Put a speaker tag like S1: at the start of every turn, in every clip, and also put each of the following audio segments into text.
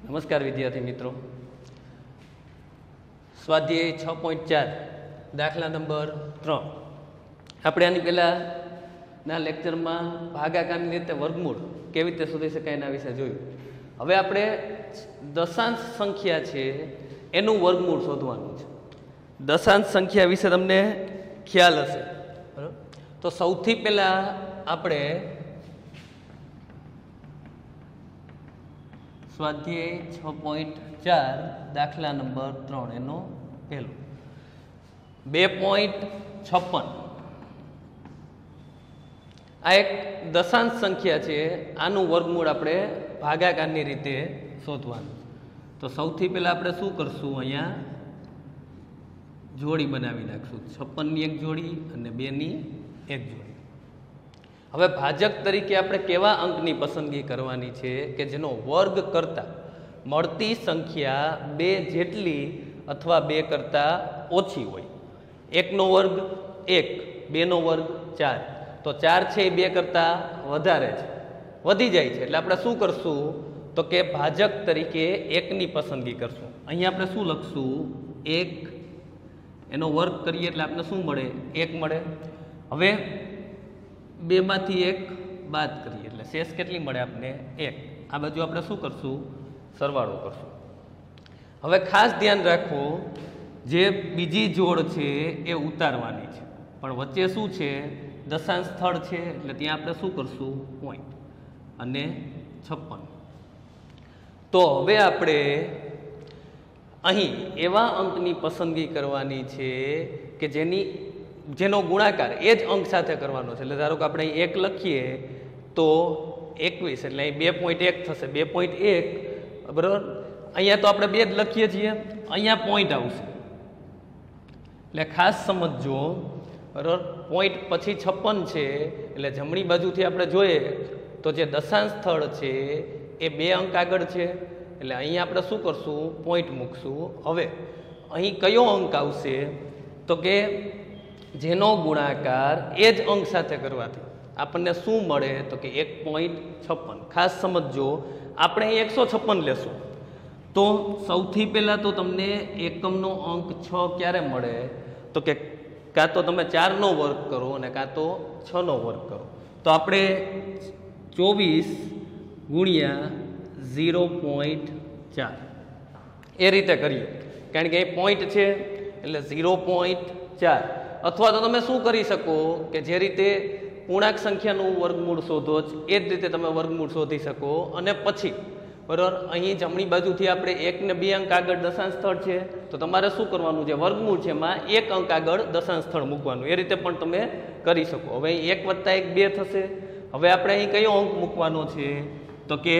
S1: નમસ્કાર વિદ્યાર્થી મિત્રો. સ્વાધ્યાય 6.4 દાખલા નંબર 3. આપણે આની પહેલાંના લેક્ચરમાં ભાગાકારની રીતે વર્ગમૂળ કેવી રીતે શોધી શકાય એના વિશે જોયું. હવે આપણે દશાંશ સંખ્યા છે એનું વર્ગમૂળ શોધવાનું છે. દશાંશ સંખ્યા વિશે તમને ખ્યાલ હશે, બરાબર? તો સૌથી પહેલાં આપણે સ્વાધ્યાય 6.4 દાખલા નંબર 3 એનો પહેલો 2.56 આ એક દશાંશ સંખ્યા છે. આનું વર્ગમૂળ આપણે ભાગાકારની રીતે શોધવાનું. તો સૌથી પહેલાં આપણે શું કરશું, અહીંયા જોડી બનાવી નાખશું. 56ની એક જોડી અને 2ની એક જોડી. હવે ભાજક તરીકે આપણે કેવા અંકની પસંદગી કરવાની છે કે જેનો વર્ગ કરતાં મળતી સંખ્યા 2 જેટલી અથવા 2 કરતાં ઓછી હોય. 1નો વર્ગ 1, 2નો વર્ગ 4. તો 4 છે એ 2 કરતાં વધારે છે, વધી જાય છે. એટલે આપણે શું કરશું તો કે ભાજક તરીકે 1ની પસંદગી કરશું. અહીંયા આપણે શું લખશું, 1 એનો વર્ગ કરીએ એટલે આપણે શું મળે, 1 મળે. હવે 2 માંથી 1 બાદ કરીએ એટલે શેષ કેટલી મળે આપણે, 1. આ બાજુ આપણે શું કરશું, સરવાળો કરશું. હવે ખાસ ધ્યાન રાખો, જે બીજી જોડ છે એ ઉતારવાની છે, પણ વચ્ચે શું છે, દશાંશ સ્થળ છે, એટલે ત્યાં આપણે શું કરશું, પોઈન્ટ અને 56. તો હવે આપણે અહીં એવા અંકની પસંદગી કરવાની છે કે જેનો ગુણાકાર એ જ અંક સાથે કરવાનો છે. એટલે ધારો કે આપણે 1 લખીએ તો 21 એટલે અહીં 2.1 થશે. 2.1 બરાબર. અહીંયા તો આપણે 2 જ લખીએ છીએ, અહીંયા પોઈન્ટ આવશે. એટલે ખાસ સમજજો, બરાબર. પોઈન્ટ પછી 56 છે એટલે જમણી બાજુથી આપણે જોઈએ તો જે દશાંશ સ્થળ છે એ 2 અંક આગળ છે. એટલે અહીંયા આપણે શું કરશું, પોઈન્ટ મૂકશું. હવે અહીં કયો અંક આવશે તો કે જેનો ગુણાકાર એ જ અંક સાથે કરવાથી આપણને શું મળે તો કે 1.56. ખાસ સમજો, આપણે અહીં 156 લેશું તો સૌથી પહેલાં તો તમને એકમનો અંક 6 ક્યારે મળે તો કે કાં તો તમે 4નો વર્ગ કરો અને કાં તો 6નો વર્ગ કરો. તો આપણે 24 ગુણ્યા 0.4 એ રીતે કરીએ, કારણ કે એ પોઈન્ટ છે એટલે 0.4. અથવા તો તમે શું કરી શકો કે જે રીતે પૂર્ણાંક સંખ્યાનું વર્ગમૂળ શોધો એ જ રીતે તમે વર્ગમૂળ શોધી શકો. અને પછી બરાબર અહીં જમણી બાજુથી આપણે 1 ને 2 અંક આગળ દશાંશ સ્થળ છે તો તમારે શું કરવાનું છે, વર્ગમૂળ છે એમાં 1 અંક આગળ દશાંશ સ્થળ મૂકવાનું. એ રીતે પણ તમે કરી શકો. હવે અહીં 1 + 1 2 થશે. હવે આપણે અહીં કયો અંક મૂકવાનો છે તો કે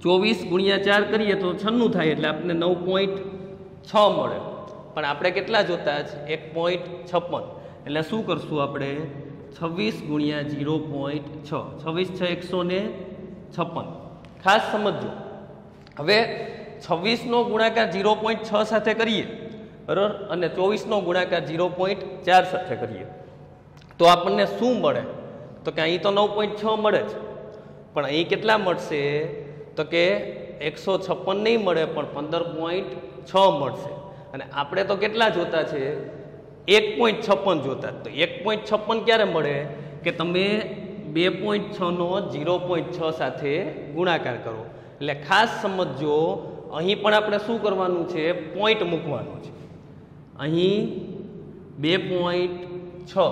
S1: 24 ગુણ્યા 4 કરીએ તો 96 થાય એટલે આપણને 9.6 મળે. પણ આપણે કેટલા જોતા છે, 1.56. એટલે શું કરશું આપણે, 26 ગુણ્યા 0.6. 26 6 156. ખાસ સમજો, હવે 26નો ગુણાકાર 0.6 સાથે કરીએ બરાબર અને 24નો ગુણાકાર 0.4 સાથે કરીએ તો આપણને શું મળે તો કે અહીં તો 9.6 મળે છે, પણ અહીં કેટલા મળશે તો કે 156 નહીં મળે પણ 15.6 મળશે. અને આપણે તો કેટલા જોતા છે, 1.56 જોતા. તો 1.56 ક્યારે મળે કે તમે 2.6નો 0.6 સાથે ગુણાકાર કરો. એટલે ખાસ સમજો, અહીં પણ આપણે શું કરવાનું છે, પોઈન્ટ મૂકવાનું છે. અહીં 2.6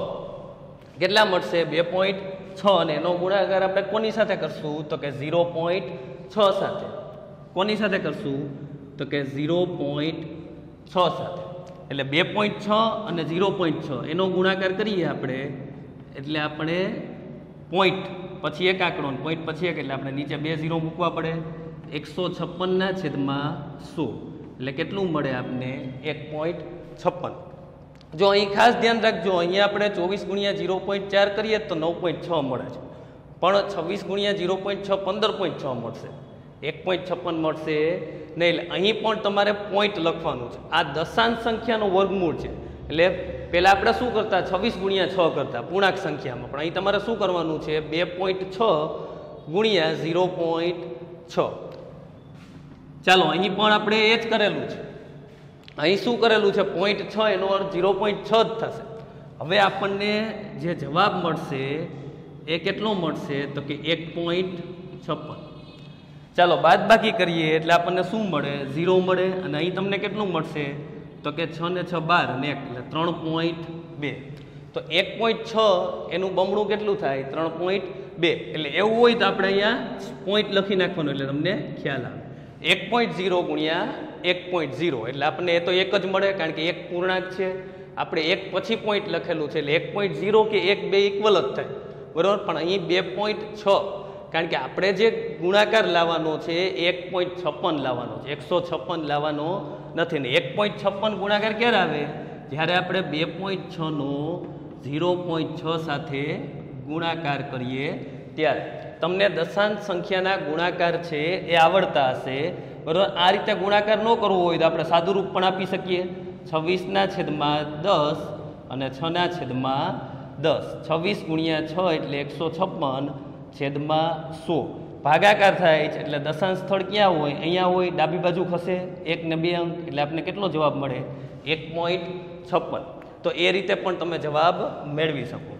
S1: કેટલા મળશે, 2.6 અને એનો ગુણાકાર આપણે કોની સાથે કરશું તો કે 0.6 સાથે. કોની સાથે કરશું તો કે 0.6 સાથે. એટલે 2.6 અને 0.6 એનો ગુણાકાર કરીએ આપણે એટલે આપણે પોઈન્ટ પછી એક આંકડો, પોઈન્ટ પછી એક, એટલે આપણે નીચે 2 0 મૂકવા પડે. 156/100 એટલે કેટલું મળે આપને, 1.56. જો અહીં ખાસ ધ્યાન રાખજો, અહીંયા આપણે 24 ગુણ્યા 0.4 કરીએ તો 9.6 મળે છે, પણ 26 ગુણ્યા 0.6 15.6 મળશે, 1.56 મળશે નહીં. એટલે અહીં પણ તમારે પોઈન્ટ લખવાનું છે. આ દશાંશ સંખ્યાનો વર્ગમૂળ છે એટલે પહેલાં આપણે શું કરતા, 26 ગુણ્યા 6 કરતા પૂર્ણાંક સંખ્યામાં, પણ અહીં તમારે શું કરવાનું છે, 2.6 ગુણ્યા 0.6 ચાલો અહીં પણ આપણે એ જ કરેલું છે. અહીં શું કરેલું છે? 0.6 એનો અર્થ 0.6 જ થશે. હવે આપણને જે જવાબ મળશે એ કેટલો મળશે? તો કે 1.56. ચાલો બાદબાકી કરીએ એટલે આપણને શું મળે? 0 મળે. અને અહીં તમને કેટલું મળશે? તો કે 6 ને 6 12 ને 1 એટલે 3.2. તો 1.6 એનું બમણું કેટલું થાય? 3.2. એટલે એવું હોય તો આપણે અહીંયા પોઈન્ટ લખી નાખવાનું એટલે તમને ખ્યાલ આવે. 1.0 ગુણ્યા 1.0 એટલે આપણને એ તો એક જ મળે, કારણ કે એક પૂર્ણાંક છે. આપણે એક પછી પોઈન્ટ લખેલું છે એટલે 1.0 કે 1 2 ઇક્વલ જ થાય, બરાબર. પણ અહીં 2.6, કારણ કે આપણે જે ગુણાકાર લાવવાનો છે 1.56 લાવવાનો છે, 156 લાવવાનો નથી. ને 1.56 ગુણાકાર ક્યારે આવે? જ્યારે આપણે 2.6 નો 0.6 સાથે ગુણાકાર કરીએ ત્યારે. તમને દશાંશ સંખ્યાના ગુણાકાર છે એ આવડતા હશે, બરાબર. આ રીતે ગુણાકાર ન કરવો હોય તો આપણે સાદું રૂપ પણ આપી શકીએ. 26/10 અને 6/10. 26 ગુણ્યા 6 એટલે 156/100. ભાગાકાર થાય છે એટલે દશાંશ સ્થળ ક્યાં હોય? અહીંયા હોય, ડાબી બાજુ ખસે, 1 ને 2 અંક એટલે આપણને કેટલો જવાબ મળે? 1.56. તો એ રીતે પણ તમે જવાબ મેળવી શકો.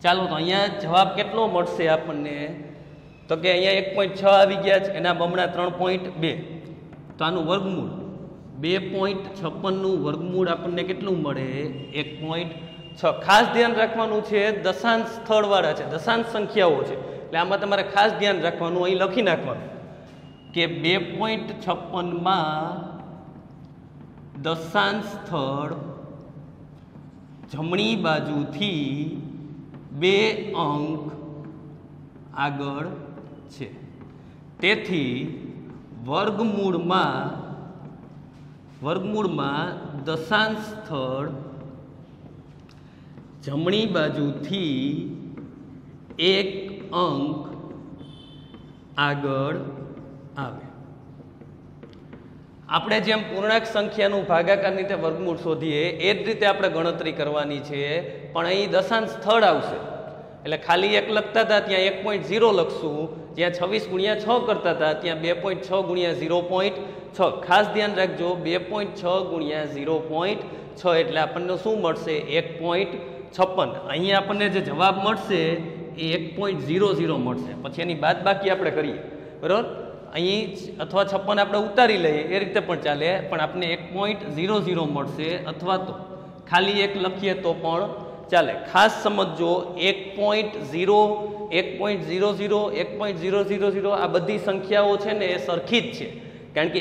S1: ચાલો તો અહીંયા જવાબ કેટલો મળશે આપણને? તો કે અહીંયા 1.6 આવી ગયા છે, એના બમણા 3.2. તો આનું વર્ગમૂળ 2.56 નું વર્ગમૂળ આપણને કેટલું મળે? 1.6. ખાસ ધ્યાન રાખવાનું છે, દશાંશ સ્થળવાળા છે, દશાંશ સંખ્યાઓ છે, એટલે આમાં તમારે ખાસ ધ્યાન રાખવાનું. અહીં લખી નાખવાનું કે 2.56 માં દશાંશ સ્થળ જમણી બાજુથી 2 અંક આગળ છે. તેથી વર્ગમૂળમાં દશાંશ સ્થળ જમણી બાજુથી 1 અંક આગળ આવે. આપણે જેમ પૂર્ણાંક સંખ્યાનું ભાગાકારની રીતે વર્ગમૂળ શોધીએ એ જ રીતે આપણે ગણતરી કરવાની છે, પણ અહીં દશાંશ સ્થળ આવશે એટલે ખાલી 1 લખતા હતા ત્યાં 1.0 લખશું, જ્યાં 26 ગુણ્યા 6 કરતા હતા ત્યાં 2.6 ગુણ્યા 0.6. ખાસ ધ્યાન રાખજો, 2.6 ગુણ્યા 0.6 એટલે આપણને શું મળશે? 1.56. અહીં આપણને જે જવાબ મળશે એ 1.00 મળશે. પછી એની બાદબાકી આપણે કરીએ, બરાબર. અહીં અથવા 56 આપણે ઉતારી લઈએ એ રીતે પણ ચાલે, પણ આપણને 1.00 મળશે, અથવા તો ખાલી 1 લખીએ તો પણ ચાલે. ખાસ સમજો, 1.0, 1.00, 1.000 આ બધી સંખ્યાઓ છે ને એ સરખી જ છે, કારણ કે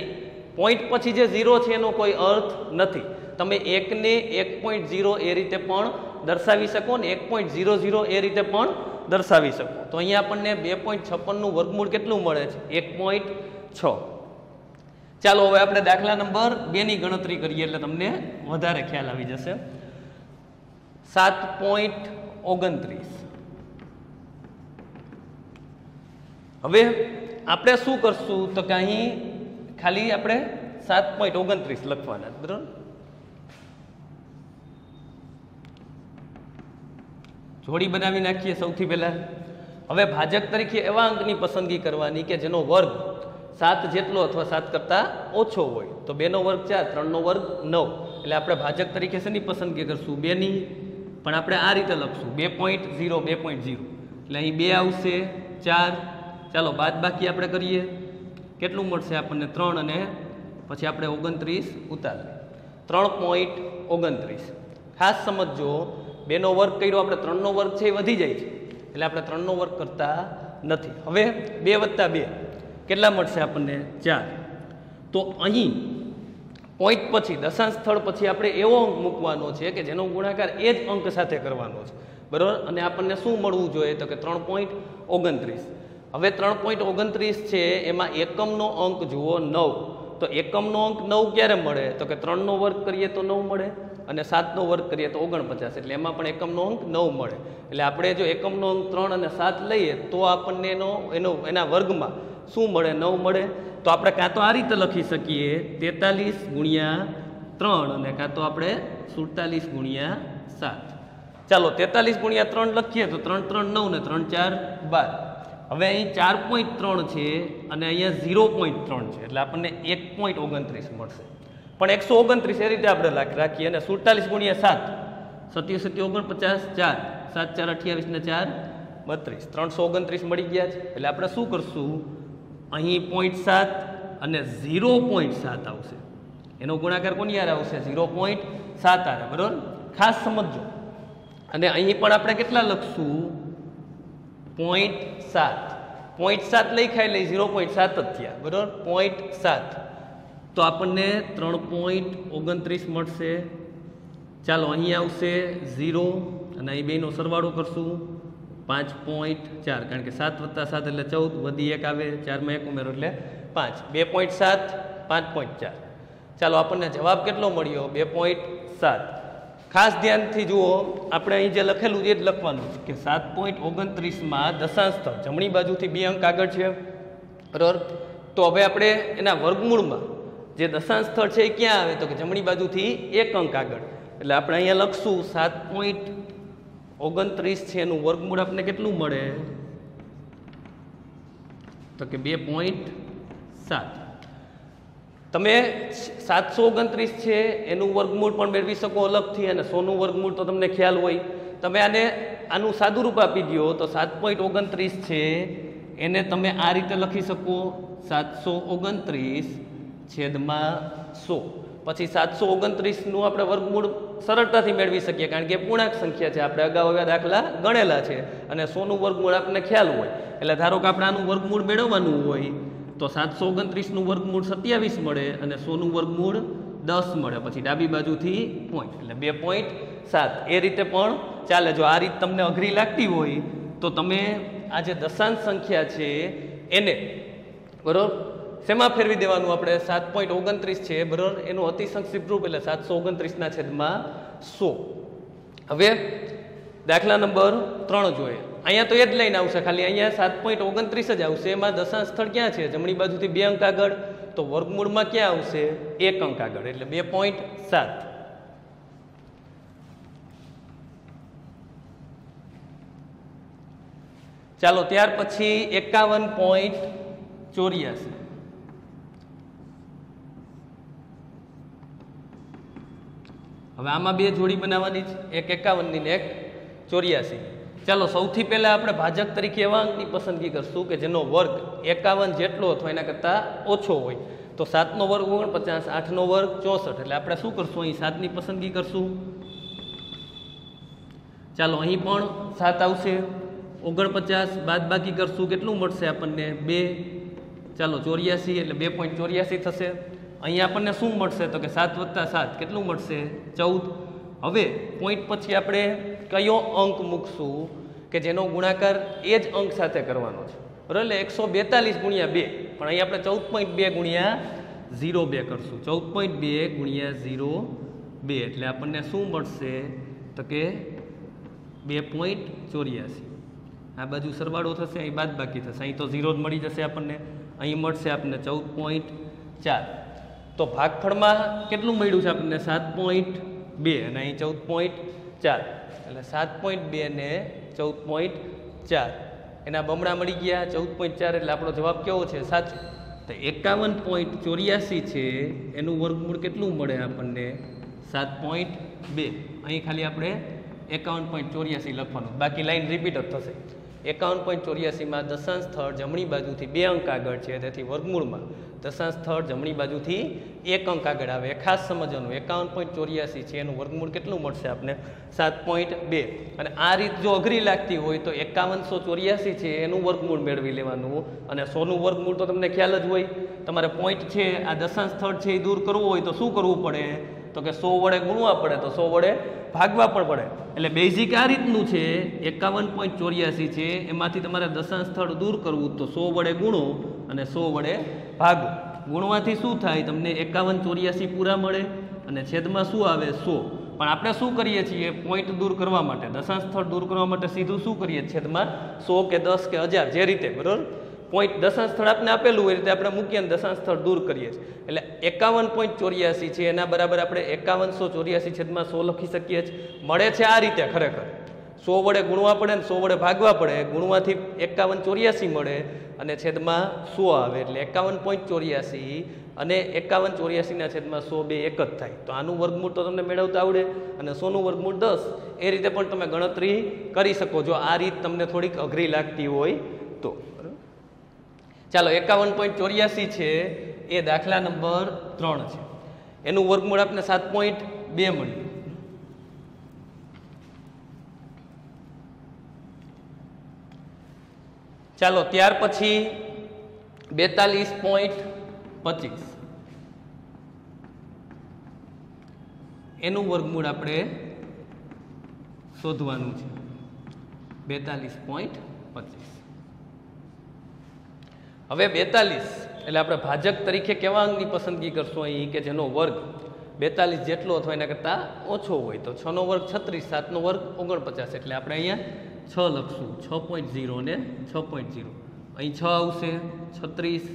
S1: પોઈન્ટ પછી જે 0 છે એનો કોઈ અર્થ નથી. તમે 1 ને 1.0 એ રીતે પણ દર્શાવી શકો ને 1.00 એ રીતે પણ દર્શાવી શકો. તો અહીંયા આપણને 2.56 નું વર્ગમૂળ કેટલું મળે છે? 1.6. ચાલો હવે આપણે દાખલા નંબર 2 ની ગણતરી કરીએ એટલે તમને વધારે ખ્યાલ આવી જશે. 7.29. હવે આપણે શું કરશું? તો કે અહીં ખાલી આપણે 7.29 લખવાના, બરાબર. જોડી બનાવી નાખીએ સૌથી પહેલા. હવે ભાજક તરીકે એવા અંકની પસંદગી કરવાની કે જેનો વર્ગ 7 જેટલો અથવા 7 કરતાં ઓછો હોય. તો 2 નો વર્ગ 4, 3 નો વર્ગ 9. એટલે આપણે ભાજક તરીકે શેની પસંદગી કરશું? 2 ની. પણ આપણે આ રીતે લખશું 2.0, 2.0 એટલે અહીં 2 આવશે, 4. ચાલો બાદબાકી આપણે કરીએ, કેટલું મળશે આપણને? 3 અને પછી આપણે 29 ઉતારીએ, 3.29. ખાસ સમજો, 2 નો વર્ગ કર્યો આપણે, 3 નો વર્ગ છે એ વધી જાય છે એટલે આપણે 3 નો વર્ગ કરતા નથી. હવે 2 વત્તા 2 કેટલા મળશે આપણને? 4. તો અહીં પોઈન્ટ પછી, દશાંશ સ્થળ પછી આપણે એવો અંક મૂકવાનો છે કે જેનો ગુણાકાર એ જ અંક સાથે કરવાનો છે, બરાબર. અને આપણને શું મળવું જોઈએ? તો કે 3.29. હવે 3.29 છે એમાં એકમનો અંક જુઓ 9. તો એકમનો અંક 9 ક્યારે મળે? તો કે 3 નો વર્ગ કરીએ તો 9 મળે અને 7 નો વર્ગ કરીએ તો 49, એટલે એમાં પણ એકમનો અંક 9 મળે. એટલે આપણે જો એકમનો અંક 3 અને 7 લઈએ તો આપણને એના વર્ગમાં શું મળે? 9 મળે. તો આપણે કાં તો આ રીતે લખી શકીએ 43 ગુણ્યા 3 અને કાં તો આપણે 47 ગુણ્યા 7. ચાલો 43 ગુણ્યા 3 લખીએ તો 3 3 9 ને 3 4 12. હવે અહીં 4.3 છે અને અહીંયા 0.3 છે એટલે આપણને 1.29 મળશે. પણ 129 એ રીતે આપણે રાખીએ અને 47 ગુણ્યા 7 77 49 4 7 4 28 ને 4 32 329 મળી ગયા છે. એટલે આપણે શું કરશું, અહીં 0.7 અને 0.7 આવશે, એનો ગુણાકાર કોની હારે આવશે 0.7 હારે, બરાબર. ખાસ સમજજો. અને અહીં પણ આપણે કેટલા લખશું 0.7 લખાય એટલે 0.7 જ થયા, બરાબર. 0.7 તો આપણને 3.29 મળશે. ચાલો અહીં આવશે 0 અને અહીં બેનો સરવાળો કરશું 5.4, કારણ કે 7 + 7 એટલે 14, વધી 1 આવે, 4 માં 1 ઉમેરો એટલે 5, 2.7 5.4. ચાલો આપણને જવાબ કેટલો મળ્યો 2.7. ખાસ ધ્યાનથી જુઓ, આપણે અહીં જે લખેલું એ જ લખવાનું છે કે 7.29 માં દશાંશ સ્થળ જમણી બાજુથી 2 અંક આગળ છે, બરાબર. તો હવે આપણે એના વર્ગમૂળમાં જે દશાંશ સ્થળ છે એ ક્યાં આવે, તો કે જમણી બાજુથી 1 અંક આગળ. એટલે આપણે અહીંયા લખશું 7.29 છે એનું વર્ગમૂળ આપણને કેટલું મળે, તો કે 2.7. તમે 729 છે એનું વર્ગમૂળ પણ મેળવી શકો અલગથી, અને 100 નું વર્ગમૂળ તો તમને ખ્યાલ હોય. તમે આનું સાદું રૂપ આપી દો તો 7.29 છે એને તમે આ રીતે લખી શકો 729/100. પછી 729 નું આપણે વર્ગમૂળ સરળતાથી મેળવી શકીએ, કારણ કે પૂર્ણાંક સંખ્યા છે, આપણે અગાઉ એવા દાખલા ગણેલા છે, અને 100 નું વર્ગમૂળ આપણને ખ્યાલ હોય. એટલે ધારો કે આપણે આનું વર્ગમૂળ મેળવવાનું હોય તો 729 નું વર્ગમૂળ 27 મળે અને 100 નું વર્ગમૂળ 10 મળે, પછી ડાબી બાજુથી પોઈન્ટ એટલે 2.7. એ રીતે પણ ચાલે. જો આ રીત તમને અઘરી લાગતી હોય તો તમે આ જે દશાંશ સંખ્યા છે એને, બરોબર, શેમાં ફેરવી દેવાનું, આપણે 7.29 છે, બરોબર, એનું અતિ સંક્ષિપ્ત રૂપ એટલે 729/100. હવે દાખલા નંબર 3 જોઈએ. અહીંયા તો એ જ લાઈન આવશે, ખાલી અહીંયા 7.29 જ આવશે. એમાં દશાંશ સ્થળ ક્યાં છે, જમણી બાજુથી 2 અંક આગળ, તો વર્ગમૂળમાં ક્યાં આવશે 1 અંક આગળ એટલે 2.7. ચાલો ત્યાર પછી 51.84. હવે આમાં 2 જોડી બનાવવાની છે, એક 51 ની ને એક 84. ચાલો સૌથી પહેલા આપણે ભાજક તરીકે એવા અંકની પસંદગી કરશું કે જેનો વર્ગ 51 જેટલો અથવા એના કરતાં ઓછો હોય. તો 7 નો વર્ગ 49, 8 નો વર્ગ 64. એટલે આપણે શું કરશું, અહીં 7 ની પસંદગી કરશું. ચાલો અહીં પણ 7 આવશે. 49 બાદ બાકી કરશું, કેટલું મળશે આપણને 2. ચાલો 84 એટલે 2.84 થશે. અહીંયા આપણને શું મળશે, તો કે 7 + 7 કેટલું મળશે 14. હવે પોઈન્ટ પછી આપણે કયો અંક મૂકશું કે જેનો ગુણાકાર એ જ અંક સાથે કરવાનો છે, બરાબર. એટલે 142 ગુણ્યા 2, પણ અહીં આપણે 14.2 ગુણ્યા 0.2 કરશું. 14.2 ગુણ્યા 0.2 એટલે આપણને શું મળશે, તો કે 2.84. આ બાજુ સરવાળો થશે, અહીં બાદ બાકી થશે, અહીં તો 0 જ મળી જશે આપણને. અહીં મળશે આપણને 14.4. તો ભાગફળમાં કેટલું મળ્યું છે આપણને 7.2 અને અહીં 14.4. એટલે 7.2 ને 14.4 એના બમણા મળી ગયા 14.4. એટલે આપણો જવાબ કેવો છે, સાચો. તો 51.84 છે એનું વર્ગમૂળ કેટલું મળે આપણને 7.2. અહીં ખાલી આપણે 51.84 લખવાનું, બાકી લાઈન રિપીટ જ થશે. 51.84 માં દશાંશ સ્થળ જમણી બાજુથી 2 અંક આગળ છે, તેથી વર્ગમૂળમાં દશાંશ સ્થળ જમણી બાજુથી 1 અંક આગળ આવે. ખાસ સમજવાનું, 51.84 છે એનું વર્ગમૂળ કેટલું મળશે આપણે 7.2. અને આ રીત જો અઘરી લાગતી હોય તો 5184 છે એનું વર્ગમૂળ મેળવી લેવાનું, અને 100 નું વર્ગમૂળ તો તમને ખ્યાલ જ હોય. તમારે પોઈન્ટ છે આ દશાંશ સ્થળ છે એ દૂર કરવું હોય તો શું કરવું પડે, તો કે 100 વડે ગુણવા પડે, તો 100 વડે ભાગવા પણ પડે. એટલે બેઝિક આ રીતનું છે. 51.84 છે એમાંથી તમારે દશાંશ સ્થળ દૂર કરવું તો 100 વડે ગુણો અને 100 વડે ભાગો. ગુણવાથી શું થાય, તમને 5184 પૂરા મળે અને છેદમાં શું આવે 100. પણ આપણે શું કરીએ છીએ, પોઈન્ટ દૂર કરવા માટે, દશાંશ સ્થળ દૂર કરવા માટે સીધું શું કરીએ, છેદમાં 100 કે 10 કે 1000 જે રીતે, બરાબર. પોઈન્ટ દશાંશ સ્થળ આપણે આપેલું હોય રીતે આપણે મૂકીએ અને દશાંશ સ્થળ દૂર કરીએ છીએ. એટલે 51.84 છે એના બરાબર આપણે 5184 છેદમાં 100 લખી શકીએ છીએ. મળે છે આ રીતે ખરેખર, 100 વડે ગુણવા પડે ને 100 વડે ભાગવા પડે. ગુણવાથી 5184 મળે અને છેદમાં 100 આવે એટલે 51.84 અને 5184 ના છેદમાં 100 બે એક જ થાય. તો આનું વર્ગમૂળ તો તમને મેળવતા આવડે અને 100 નું વર્ગમૂળ 10. એ રીતે પણ તમે ગણતરી કરી શકો જો આ રીત તમને થોડીક અઘરી લાગતી હોય તો. ચાલો 51.84 છે એ દાખલા નંબર 3 છે. એનું વર્ગમૂળ આપણે 7.2 મળ્યું. ચાલો ત્યાર પછી 42.25 એનું વર્ગમૂળ આપણે શોધવાનું છે. 42.25 હવે 42 એટલે આપણે ભાજક તરીકે કેવા અંકની પસંદગી કરશું અહીં કે જેનો વર્ગ 42 જેટલો અથવા એના કરતાં ઓછો હોય. તો 6 નો વર્ગ 36, 7 નો વર્ગ 49 એટલે આપણે અહીંયા 6 લખશું. 6.0 ને 6.0 અહીં 6 આવશે. 36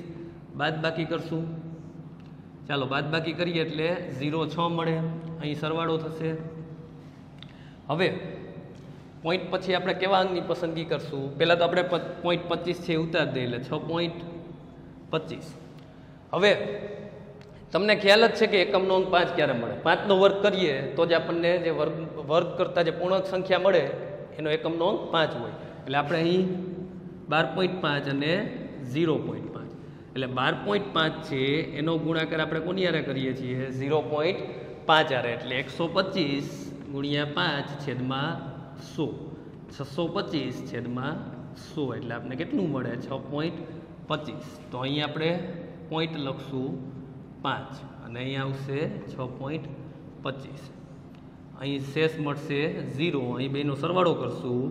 S1: બાદ બાકી કરશું. ચાલો બાદ બાકી કરીએ એટલે 0 6 મળે. અહીં સરવાળો થશે. હવે પોઈન્ટ પછી આપણે કેવા અંકની પસંદગી કરશું? પહેલાં તો આપણે 0.25 છે ઉતારી દઈએ એટલે 6.25. હવે તમને ખ્યાલ જ છે કે એકમનો અંક 5 ક્યારે મળે? 5 નો વર્ગ કરીએ તો જ આપણને જે વર્ગ કરતાં જે પૂર્ણાંક સંખ્યા મળે એનો એકમનો અંક 5 હોય. એટલે આપણે અહીં 12.5 અને 0.5 એટલે 12.5 છે એનો ગુણાકાર આપણે કોની હારે કરીએ છીએ? 0.5 હારે. એટલે 125 ગુણ્યા 5 છેદમાં 100. 625 છેદમાં 100 એટલે આપણે કેટલું મળે? 6.25. તો અહીં આપણે પોઈન્ટ લખશું 5 અને અહીં આવશે 6.25. અહીં શેષ મળશે 0. અહીં બેનો સરવાળો કરશું.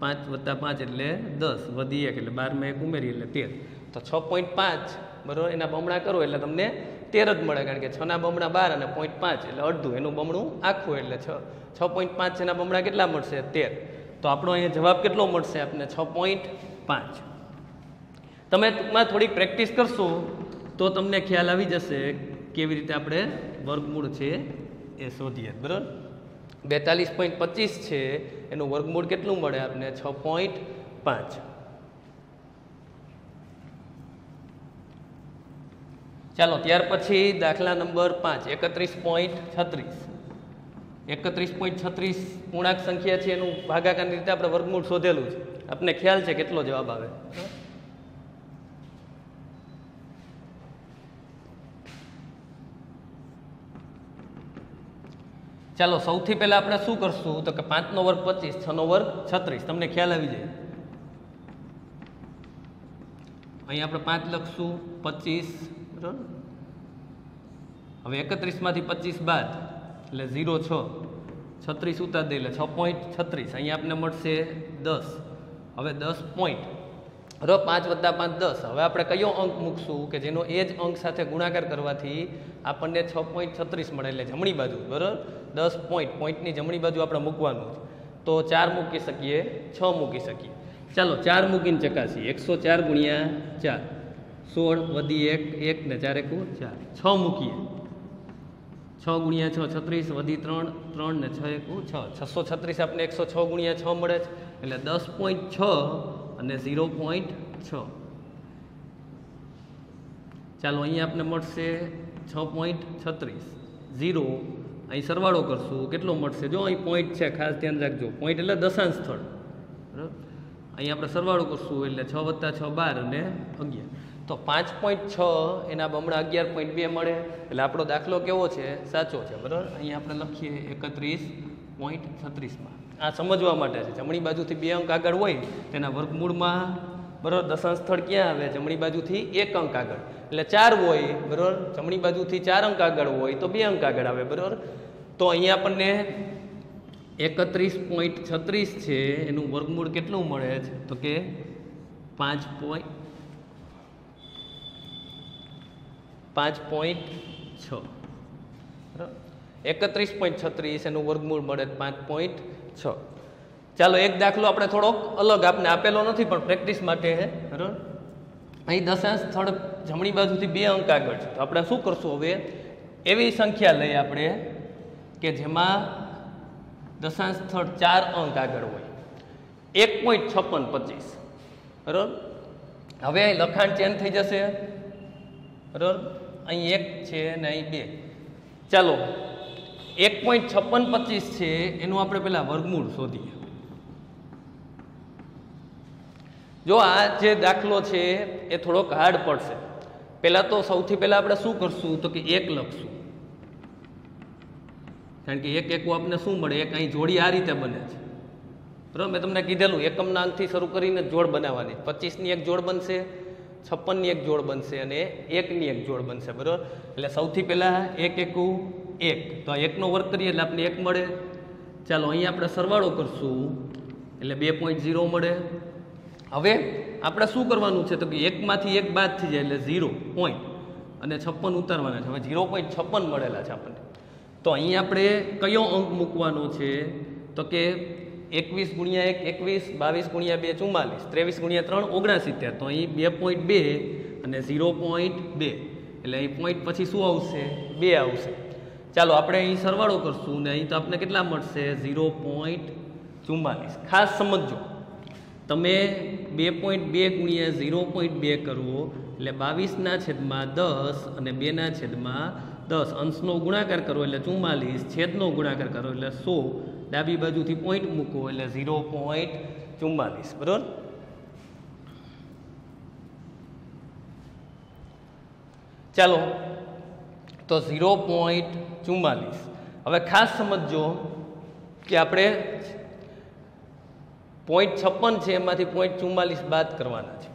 S1: 5 + 5 એટલે 10 વધી 1 એટલે 12 માં 1 ઉમેરી એટલે 13. તો 6.5 બરાબર એના બમણા કરો એટલે તમને 13 જ મળે કારણ કે 6 ના બમણા 12 અને 0.5 એટલે અડધું એનું બમણું આખું એટલે 6.5 એના બમણા કેટલા મળશે? 13. તો આપણો અહીંયા જવાબ કેટલો મળશે આપને? 6.5. તમે ટૂંકમાં થોડીક પ્રેક્ટિસ કરશો તો તમને ખ્યાલ આવી જશે કેવી રીતે આપણે વર્ગમૂળ છે એ શોધીએ. બરાબર 42.25 છે એનું વર્ગમૂળ કેટલું મળે આપને? 6.5. ચાલો ત્યાર પછી દાખલા નંબર 5 31.36. 31.36 પૂર્ણાંક સંખ્યા છે એનું ભાગાકારની રીતે આપણે વર્ગમૂળ શોધેલું છે. આપને ખ્યાલ છે કેટલો જવાબ આવે? ચાલો સૌથી પહેલા આપણે શું કરશું તો કે 5 નો વર્ગ 25, 6 નો વર્ગ 36. તમને ખ્યાલ આવી જાય. અહીં આપણે 5 લખશું 25 બરાબર. હવે 31 માંથી 25 બાદ એટલે 0 6 36 ઉતારી દે એટલે 6.36. અહીંયા આપણે મળશે 10. હવે 10 પોઈન્ટ 5 + 5 10. હવે આપણે કયો અંક મૂકશું કે જેનો એ જ અંક સાથે ગુણાકાર કરવાથી આપણને 6.36 મળે એટલે જમણી બાજુ બરાબર. 10 પોઈન્ટની જમણી બાજુ આપણે મૂકવાનું છે. તો 4 મૂકી શકીએ, 6 મૂકી શકીએ. ચાલો 4 મૂકીને ચકાસીએ. 104 ગુણ્યા 4 16 વધી 1 1 ને 4 1 4. 6 મૂકીએ. 6 ગુણ્યા 6 36 વધી 3 3 ને 6 1 6. 636 આપણે 106 ગુણ્યા 6 મળે છે એટલે 10.6 અને 0.6. ચાલો અહીંયા આપણે મળશે 6.36. 0 અહીં સરવાળો કરશું કેટલો મળશે? જો અહીં પોઈન્ટ છે ખાસ ધ્યાન રાખજો. પોઈન્ટ એટલે દશાંશ સ્થળ બરાબર. અહીં આપણે સરવાળો કરશું એટલે 6 + 6 12 અને 11. તો 5.6 એના બમણા 11.2 મળે એટલે આપણો દાખલો કેવો છે? સાચો છે બરાબર. અહીંયા આપણે લખીએ 31.36માં. આ સમજવા માટે છે. જમણી બાજુથી 2 અંક આગળ હોય તેના વર્ગમૂળમાં બરાબર દશાંશ સ્થળ ક્યાં આવે? જમણી બાજુથી 1 અંક આગળ. એટલે 4 હોય બરાબર. જમણી બાજુથી 4 અંક આગળ હોય તો 2 અંક આગળ આવે બરાબર. તો અહીંયા આપણને 31.36 છે એનું વર્ગમૂળ કેટલું મળે છે તો કે 5.6 બરાબર. 31.36 એનું વર્ગમૂળ મળે 5.6. ચાલો એક દાખલો આપણે થોડોક અલગ આપને આપેલો નથી પણ પ્રેક્ટિસ માટે છે બરાબર. અહીં દશાંશ સ્થળ જમણી બાજુથી 2 અંક આગળ છે. તો આપણે શું કરશું? હવે એવી સંખ્યા લઈએ આપણે કે જેમાં દશાંશ સ્થળ 4 અંક આગળ હોય 1.5625 બરાબર. હવે અહીં લખાણ ચેન્જ થઈ જશે બરાબર. અહીં 1 છે અને અહીં 2. ચાલો 1.5625 છે એનું આપણે પહેલા વર્ગમૂળ શોધીએ. જો આ જે દાખલો છે એ થોડોક હાર્ડ પડશે. પહેલાં તો સૌથી પહેલાં આપણે શું કરશું તો કે 1 લખશું, કારણ કે 1 એકું આપણે શું મળે, એક અહીં જોડી આ રીતે બને છે બરાબર. મેં તમને કીધેલું એકમના અંકથી શરૂ કરીને જોડ બનાવવાની. 25ની એક જોડ બનશે, 56ની એક જોડ બનશે અને 1ની એક જોડ બનશે બરાબર. એટલે સૌથી પહેલાં 1 એકું 1, તો આ 1નો વર્ગ કરીએ એટલે આપણે 1 મળે. ચાલો અહીં આપણે સરવાળો કરશું એટલે 2.0 મળે. હવે આપણે શું કરવાનું છે તો કે 1માંથી 1 બાદ થઈ જાય એટલે 0 પોઈન્ટ અને 56 ઉતારવાના છે. હવે 0.56 મળેલા છે આપણને. તો અહીં આપણે કયો અંક મૂકવાનો છે તો કે 21 ગુણ્યા 1 21, 22 ગુણ્યા 2 44, 23 ગુણ્યા 3 69. તો અહીં 2.2 અને 0.2 એટલે અહીં પોઈન્ટ પછી શું આવશે 2 આવશે. ચાલો આપણે અહીં સરવાળો કરશું ને અહીં તો આપણે કેટલા મળશે 0.44. ખાસ સમજો, તમે 2.2 ગુણ્યા 0.2 કરવો એટલે 22/10 અને 2/10. અંશનો ગુણાકાર કરો એટલે 44, છેદનો ગુણાકાર કરો એટલે 100, ડાબી બાજુથી પોઈન્ટ મૂકો એટલે 0.44 બરાબર. ચાલો તો 0.44. હવે ખાસ સમજો કે આપણે 0.56 છે એમાંથી 0.44 બાદ કરવાના છે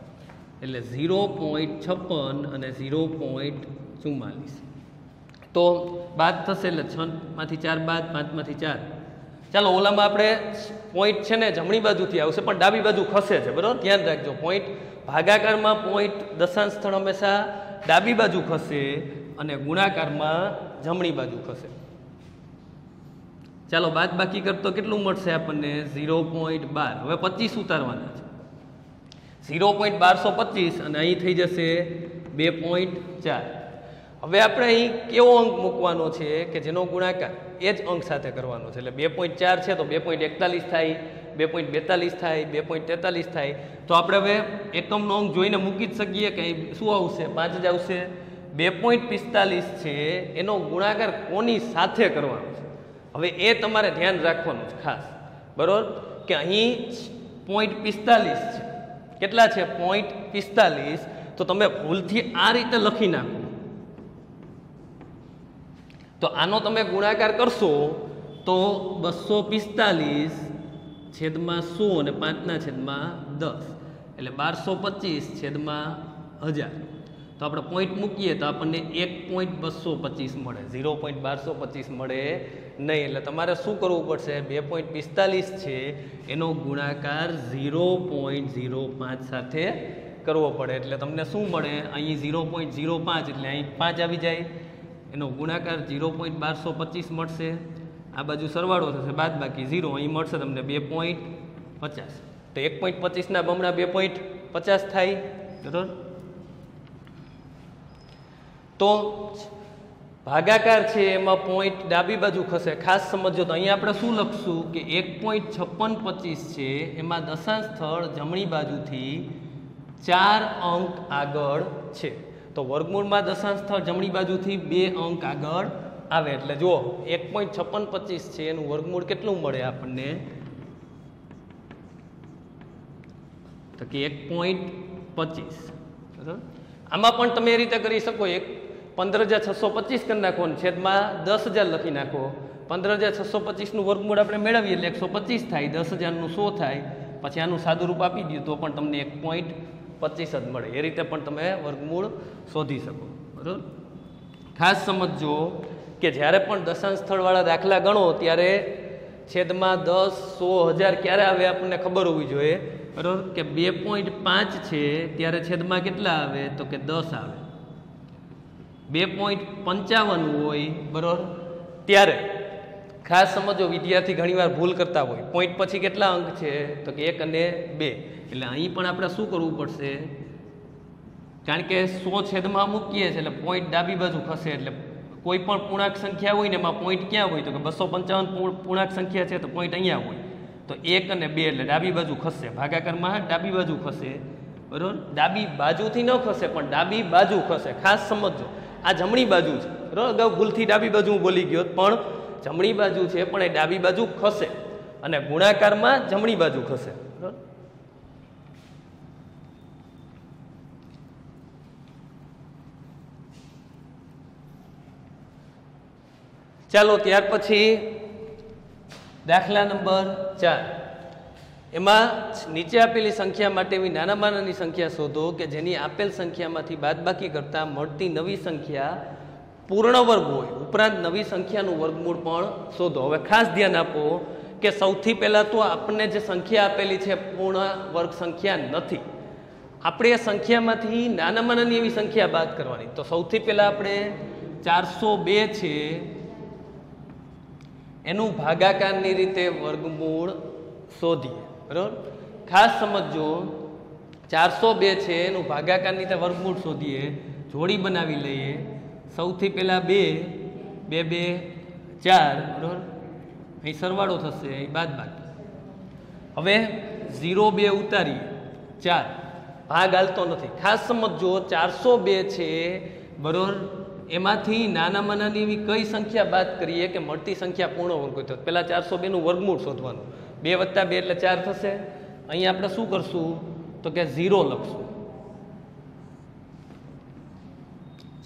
S1: એટલે 0.56 અને 0.44 તો બાદ થશે એટલે 6માંથી 4 બાદ, 5માંથી 4. ચાલો ઓલામાં આપણે પોઈન્ટ છે ને જમણી બાજુથી આવશે પણ ડાબી બાજુ ખસે છે બરાબર. ધ્યાન રાખજો, પોઈન્ટ ભાગાકારમાં પોઈન્ટ દશાંશ સ્થળ હંમેશા ડાબી બાજુ ખસે અને ગુણાકારમાં જમણી બાજુ ખસે. ચાલો બાદ બાકી કરતો કેટલું મળશે આપણને 0.12. હવે 25 ઉતારવાના છે 0.1225 અને અહીં થઈ જશે 2.4. હવે આપણે અહીં કેવો અંક મૂકવાનો છે કે જેનો ગુણાકાર એ જ અંક સાથે કરવાનો છે. એટલે 2.4 છે તો 2.41 થાય, 2.42 થાય, 2.43 થાય. તો આપણે હવે એકમનો અંક જોઈને મૂકી જ શકીએ કે અહીં શું આવશે 5 જ આવશે. 2.45 છે એનો ગુણાકાર કોની સાથે કરવાનો છે હવે એ તમારે ધ્યાન રાખવાનું છે ખાસ બરાબર. કે અહીં 0.45 છે, કેટલા છે 0.45. તો તમે ભૂલથી આ રીતે લખી નાખો તો આનો તમે ગુણાકાર કરશો તો 245 છેદમાં 100 અને 5/10 એટલે 1225 છેદમાં 1000. તો આપણે પોઈન્ટ મૂકીએ તો આપણને 1.225 મળે, 0.1225 મળે નહીં. એટલે તમારે શું કરવું પડશે 2.45 છે એનો ગુણાકાર 0.05 સાથે કરવો પડે. એટલે તમને શું મળે અહીં 0.05 એટલે અહીં 5 આવી જાય, એનો ગુણાકાર 0.1225 મળશે. આ બાજુ સરવાળો થશે બાદ બાકી 0, અહીં મળશે તમને 2.50. તો 1.25 ના બમણા 2.50 થાય બરાબર. તો ભાગાકાર છે એમાં પોઈન્ટ ડાબી બાજુ ખસે. ખાસ સમજો તો અહીંયા આપણે શું લખશું કે 1.5625 છે એમાં દશાંશ સ્થળ જમણી બાજુથી 4 અંક આગળ છે. તો વર્ગમૂળમાં દશાંશ સ્થળ જમણી બાજુથી 2 અંક આગળ આવે. એટલે જુઓ 1.5625 છે એનું વર્ગમૂળ કેટલું મળે આપણને તો કે 1.25 બરાબર. આમાં પણ તમે એ રીતે કરી શકો, 15,625 કરી નાખો અને છેદમાં 10,000 લખી નાખો. 15,625નું વર્ગમૂળ આપણે મેળવીએ એટલે 125 થાય, 10,000નું 100 થાય, પછી આનું સાદું રૂપ આપી દઈએ તો પણ તમને 1.25 જ મળે. એ રીતે પણ તમે વર્ગમૂળ શોધી શકો બરાબર. ખાસ સમજો કે જ્યારે પણ દશાંશ સ્થળવાળા દાખલા ગણો ત્યારે છેદમાં 10, 100, 1000 ક્યારે આવે આપણને ખબર હોવી જોઈએ બરાબર. કે 2.5 છે ત્યારે છેદમાં કેટલા આવે તો કે 10 આવે. 2.55 હોય બરાબર ત્યારે ખાસ સમજો વિદ્યાર્થી ઘણીવાર ભૂલ કરતા હોય, પોઈન્ટ પછી કેટલા અંક છે તો કે 1 અને 2. એટલે અહીં પણ આપણે શું કરવું પડશે, કારણ કે 100 છેદમાં મૂકીએ છીએ એટલે પોઈન્ટ ડાબી બાજુ ખસે એટલે કોઈ પણ પૂર્ણાંક સંખ્યા હોય ને એમાં પોઈન્ટ ક્યાં હોય તો કે 255 પૂર્ણાંક સંખ્યા છે તો પોઈન્ટ અહીંયા હોય તો 1 અને 2 એટલે ડાબી બાજુ ખસશે ભાગાકારમાં ડાબી બાજુ ખસે બરોબર ડાબી બાજુથી ન ખસે પણ ડાબી બાજુ ખસે ખાસ સમજજો આ જમણી બાજુ છે બરોબર અગાઉ ભૂલથી ડાબી બાજુ હું બોલી ગયો પણ જમણી બાજુ છે પણ એ ડાબી બાજુ ખસે અને ગુણાકારમાં જમણી બાજુ ખસે બરોબર ચાલો ત્યાર પછી દાખલા નંબર 4 એમાં નીચે આપેલી સંખ્યા માટે એવી નાનામાંની સંખ્યા શોધો કે જેની આપેલ સંખ્યામાંથી બાદબાકી કરતા મળતી નવી સંખ્યા પૂર્ણ વર્ગ હોય ઉપરાંત નવી સંખ્યાનું વર્ગમૂળ પણ શોધો હવે ખાસ ધ્યાન આપો કે સૌથી પહેલા તો આપણને જે સંખ્યા આપેલી છે પૂર્ણ વર્ગ સંખ્યા નથી આપણે એ સંખ્યામાંથી નાનામાં નાની એવી સંખ્યા બાદ કરવાની તો સૌથી પહેલા આપણે 402 છે એનું ભાગાકારની રીતે વર્ગમૂળ શોધીએ બરાબર ખાસ સમજો 402 છે એનું ભાગાકારની રીતે વર્ગમૂળ શોધીએ જોડી બનાવી લઈએ સૌથી પહેલા 2 2 2 4 બરાબર અહીં સરવાળો થશે અહીં બાદબાકી હવે 0 2 ઉતારીએ 4 ભાગ હાલતો નથી ખાસ સમજો 402 છે બરાબર એમાંથી નાનામાં નાની એવી કઈ સંખ્યા બાદ કરીએ કે મળતી સંખ્યા પૂર્ણ વર્ગ હોય તો પહેલાં 402 નું વર્ગમૂળ શોધવાનું 2 + 2 એટલે 4 થશે અહીં આપણે શું કરશું તો કે 0 લખશું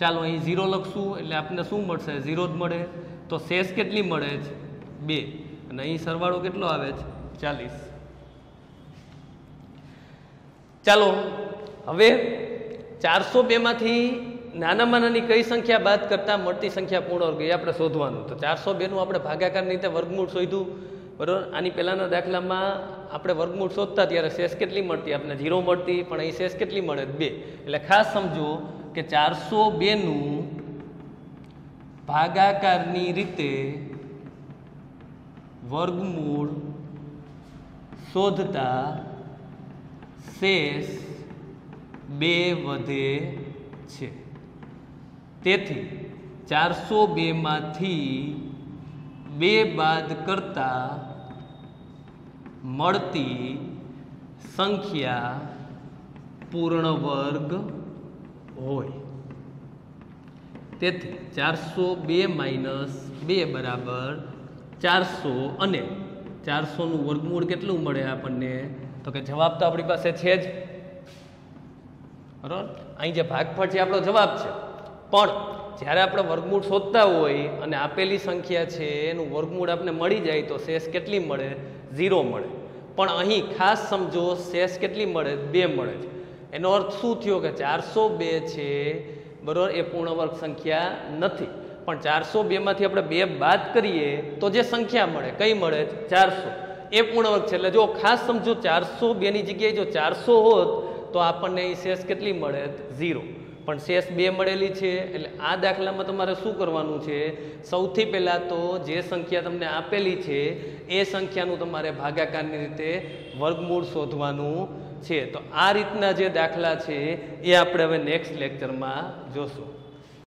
S1: ચાલો અહીં 0 લખશું એટલે આપણને શું મળશે 0 જ મળે તો શેષ કેટલી મળે છે 2 અને અહીં સરવાળો કેટલો આવે છે 40 ચાલો હવે 402 માંથી નાનામાં નાની કઈ સંખ્યા બાદ કરતા મળતી સંખ્યા પૂર્ણ વર્ગ એ આપણે શોધવાનું તો 402 નું આપણે ભાગાકારની રીતે વર્ગમૂળ શોધ્યું બરાબર આની પહેલાના દાખલામાં આપણે વર્ગમૂળ શોધતા ત્યારે શેષ કેટલી મળતી આપણે 0 મળતી પણ અહીં શેષ કેટલી મળે 2 એટલે ખાસ સમજો કે 402 નું ભાગાકારની રીતે વર્ગમૂળ શોધતા શેષ 2 વધે છે તેથી 402 માંથી 2 બાદ કરતા મળતી સંખ્યા પૂર્ણ વર્ગ હોય તેથી 402 - 2 બરાબર 400 અને 400 નું વર્ગમૂળ કેટલું મળે આપણને તો કે જવાબ તો આપણી પાસે છે જ બરાબર અહીં જે ભાગફળ છે આપણો જવાબ છે પણ જ્યારે આપણે વર્ગમૂળ શોધતા હોય અને આપેલી સંખ્યા છે એનું વર્ગમૂળ આપણે મળી જાય તો શેષ કેટલી મળે 0 મળે પણ અહીં ખાસ સમજો શેષ કેટલી મળે 2 મળે છે એનો અર્થ શું થયો કે 402 છે બરાબર એ પૂર્ણ વર્ગ સંખ્યા નથી પણ 402 માંથી આપણે 2 બાદ કરીએ તો જે સંખ્યા મળે કઈ મળે 400 એ પૂર્ણ વર્ગ છે એટલે જો ખાસ સમજો 402 ની જગ્યાએ જો 400 હોત તો આપણને એ શેષ કેટલી મળે 0 પણ શેષ 2 મળેલી છે એટલે આ દાખલામાં તમારે શું કરવાનું છે સૌથી પહેલાં તો જે સંખ્યા તમને આપેલી છે એ સંખ્યાનું તમારે ભાગાકારની રીતે વર્ગમૂળ શોધવાનું છે તો આ રીતના જે દાખલા છે એ આપણે હવે નેક્સ્ટ લેક્ચરમાં જોશું